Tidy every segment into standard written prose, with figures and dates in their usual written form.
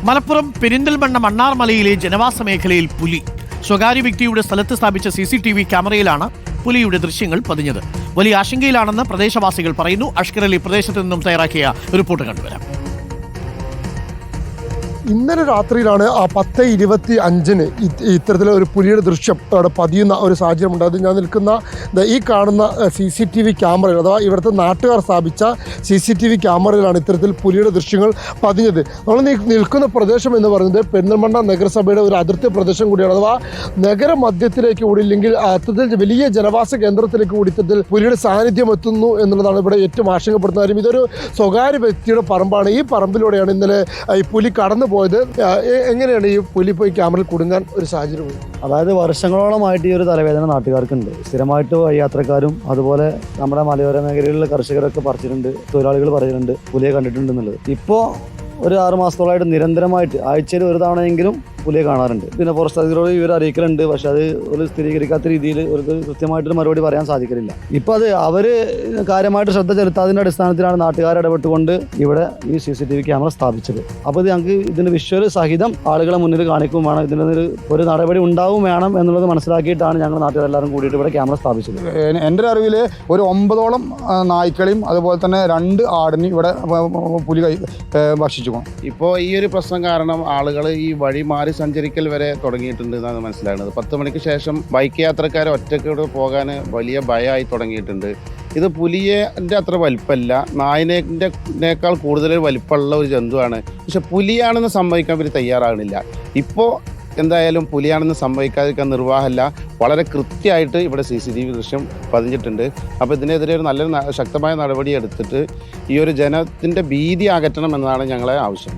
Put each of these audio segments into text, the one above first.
മലപ്പുറം പെരിന്തൽമണ്ണ മണ്ണാർമലയിലെ ജനവാസ മേഖലയിൽ പുലി. സ്വകാര്യ വ്യക്തിയുടെ സ്ഥലത്ത് സ്ഥാപിച്ച CCTV ക്യാമറയിലാണ് പുലിയുടെ ദൃശ്യങ്ങൾ പതിഞ്ഞത്. വലിയ ആശങ്കയിലാണെന്ന് പ്രദേശവാസികൾ പറയുന്നു. അഷ്കർ അലി പ്രദേശത്ത് നിന്നും തയ്യാറാക്കിയ റിപ്പോർട്ട് കണ്ടുവരാം. ഇന്നലെ രാത്രിയിലാണ് 10:25 ഇത്തരത്തിലെ ഒരു പുലിയുടെ ദൃശ്യം അവിടെ പതിയുന്ന ഒരു സാഹചര്യം ഉണ്ടായത്. ഞാൻ നിൽക്കുന്ന ഈ കാണുന്ന CCTV ക്യാമറയിൽ, അഥവാ ഇവിടുത്തെ നാട്ടുകാർ സ്ഥാപിച്ച CCTV ക്യാമറയിലാണ് ഇത്തരത്തിൽ പുലിയുടെ ദൃശ്യങ്ങൾ പതിഞ്ഞത്. നമ്മൾ നിൽക്കുന്ന പ്രദേശം എന്ന് പറയുന്നത് പെരിന്തൽമണ്ണ നഗരസഭയുടെ ഒരു അതിർത്തി പ്രദേശം കൂടിയാണ്. അഥവാ നഗരമധ്യത്തിലേക്ക് കൂടി ഇല്ലെങ്കിൽ അത്തരത്തിൽ വലിയ ജനവാസ കേന്ദ്രത്തിലേക്ക് കൂടി ഇത്തരത്തിൽ പുലിയുടെ സാന്നിധ്യം എത്തുന്നു എന്നുള്ളതാണ് ഇവിടെ ഏറ്റവും ആശങ്കപ്പെടുന്ന കാര്യം. ഇതൊരു സ്വകാര്യ വ്യക്തിയുടെ പറമ്പാണ്. ഈ പറമ്പിലൂടെയാണ് ഇന്നലെ ഈ പുലി കടന്നു പോയത്. എങ്ങനെയാണ് ഈ പുലി പോയി ക്യാമറയിൽ കുടുങ്ങാൻ ഒരു സാഹചര്യം? അതായത് വർഷങ്ങളോളമായിട്ട് ഈ ഒരു തലവേദന നാട്ടുകാർക്കുണ്ട്. സ്ഥിരമായിട്ട് യാത്രക്കാരും അതുപോലെ നമ്മുടെ മലയോര മേഖലയിലുള്ള കർഷകരൊക്കെ പറഞ്ഞിട്ടുണ്ട്, തൊഴിലാളികൾ പറഞ്ഞിട്ടുണ്ട് പുലിയെ കണ്ടിട്ടുണ്ട് എന്നുള്ളത്. ഇപ്പോൾ ഒരു 6 മാസത്തോളമായിട്ട് നിരന്തരമായിട്ട് ആഴ്ചയിൽ ഒരു തവണയെങ്കിലും പുലിയെ കാണാറുണ്ട്. പിന്നെ ഫോറസ്റ്റ് അധികൃതരോട് ഇവർ അറിയിക്കലുണ്ട്, പക്ഷെ അത് ഒരു സ്ഥിരീകരിക്കാത്ത രീതിയിൽ ഒരു കൃത്യമായിട്ടൊരു മറുപടി പറയാൻ സാധിക്കലില്ല. ഇപ്പോൾ അത് അവർ കാര്യമായിട്ട് ശ്രദ്ധ ചെലുത്താതിൻ്റെ അടിസ്ഥാനത്തിലാണ് നാട്ടുകാർ ഇടപെട്ടുകൊണ്ട് ഇവിടെ ഈ CCTV ക്യാമറ സ്ഥാപിച്ചത്. അപ്പോൾ ഇത് ഞങ്ങൾക്ക് ഇതിൻ്റെ വിഷ്വൽ സഹിതം ആളുകളെ മുന്നിൽ കാണിക്കും വേണം, ഇതിൻ്റെ ഒരു നടപടി ഉണ്ടാവും വേണം എന്നുള്ളത് മനസ്സിലാക്കിയിട്ടാണ് ഞങ്ങൾ നാട്ടുകാരെല്ലാവരും കൂടിയിട്ട് ഇവിടെ ക്യാമറ സ്ഥാപിച്ചത്. എൻ്റെ അറിവിൽ ഒരു 9ഓളം നായ്ക്കളെയും അതുപോലെ തന്നെ 2 ആടിനും ഇവിടെ പുലി ഭക്ഷിച്ചു. ഇപ്പോൾ ഈ ഒരു പ്രശ്നം കാരണം ആളുകൾ ഈ വഴി മാറി സഞ്ചരിക്കൽ വരെ തുടങ്ങിയിട്ടുണ്ട് എന്നാണ് മനസ്സിലാകുന്നത്. 10 മണിക്ക് ശേഷം ബൈക്ക് യാത്രക്കാർ ഒറ്റയ്ക്ക് പോകാൻ വലിയ ഭയമായി തുടങ്ങിയിട്ടുണ്ട്. ഇത് പുലിയുടെ അത്ര വലിപ്പമല്ല, നായനേക്കാൾ കൂടുതൽ വലിപ്പമുള്ള ഒരു ജന്തുവാണ്. പക്ഷെ പുലിയാണെന്ന് സമ്മതിക്കാൻ ഇവർ തയ്യാറാകണില്ല. ഇപ്പോൾ എന്തായാലും പുലിയാണെന്ന് സമ്മതിക്കാതിരിക്കാൻ നിർവാഹമല്ല. വളരെ കൃത്യമായിട്ട് ഇവിടെ CCTV ദൃശ്യം പതിഞ്ഞിട്ടുണ്ട്. അപ്പോൾ ഇതിനെതിരെ ഒരു നല്ലൊരു ശക്തമായ നടപടി എടുത്തിട്ട് ഈ ഒരു ജനത്തിൻ്റെ ഭീതി അകറ്റണം എന്നതാണ് ഞങ്ങളെ ആവശ്യം.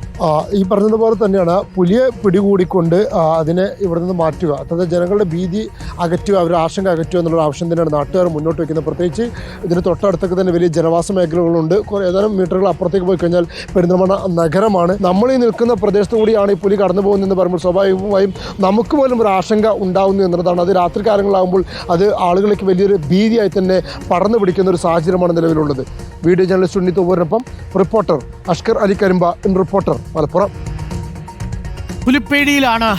ഈ പറഞ്ഞതുപോലെ തന്നെയാണ് പുലിയെ പിടികൂടിക്കൊണ്ട് അതിനെ ഇവിടെ നിന്ന് മാറ്റുക, അതായത് ജനങ്ങളുടെ ഭീതി അകറ്റുക, അവരുടെ ആശങ്ക അകറ്റുക എന്നുള്ള ആവശ്യം തന്നെയാണ് നാട്ടുകാർ മുന്നോട്ട് വയ്ക്കുന്നത്. പ്രത്യേകിച്ച് ഇതിന് തൊട്ടടുത്തൊക്കെ തന്നെ വലിയ ജനവാസ മേഖലകളുണ്ട്. ഏതാനും മീറ്ററുകൾ അപ്പുറത്തേക്ക് പോയി കഴിഞ്ഞാൽ പെരിന്തൽമണ്ണ നഗരമാണ്. നമ്മൾ ഈ നിൽക്കുന്ന പ്രദേശത്തു കൂടിയാണ് ഈ പുലി കടന്നു പോകുന്നതെന്ന് പറയുമ്പോൾ സ്വാഭാവികമായും നമുക്ക് പോലും ഒരു ആശങ്ക ഉണ്ടാകുന്നു എന്നുള്ളതാണ്. അത് രാത്രി കാലങ്ങളാകുമ്പോൾ അത് ആളുകളിലേക്ക് വലിയൊരു ഭീതിയായി തന്നെ പടർന്നു പിടിക്കുന്ന ഒരു സാഹചര്യമാണ് നിലവിലുള്ളത്. വീഡിയോ ജേർണലിസ്റ്റ് ഉണ്ണി തോപ്പൂരിനൊപ്പം റിപ്പോർട്ടർ അഷ്കർ അലി കരിമ്പ, റിപ്പോർട്ടർ മലപ്പുറം. പുലിപ്പേടിയിലാണ്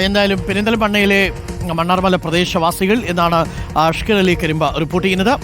എന്തായാലും പെരിന്തൽമണ്ണയിലെ മണ്ണാർമല പ്രദേശവാസികൾ എന്നാണ് അഷ്കർ അലി കരിമ്പ റിപ്പോർട്ട് ചെയ്യുന്നത്.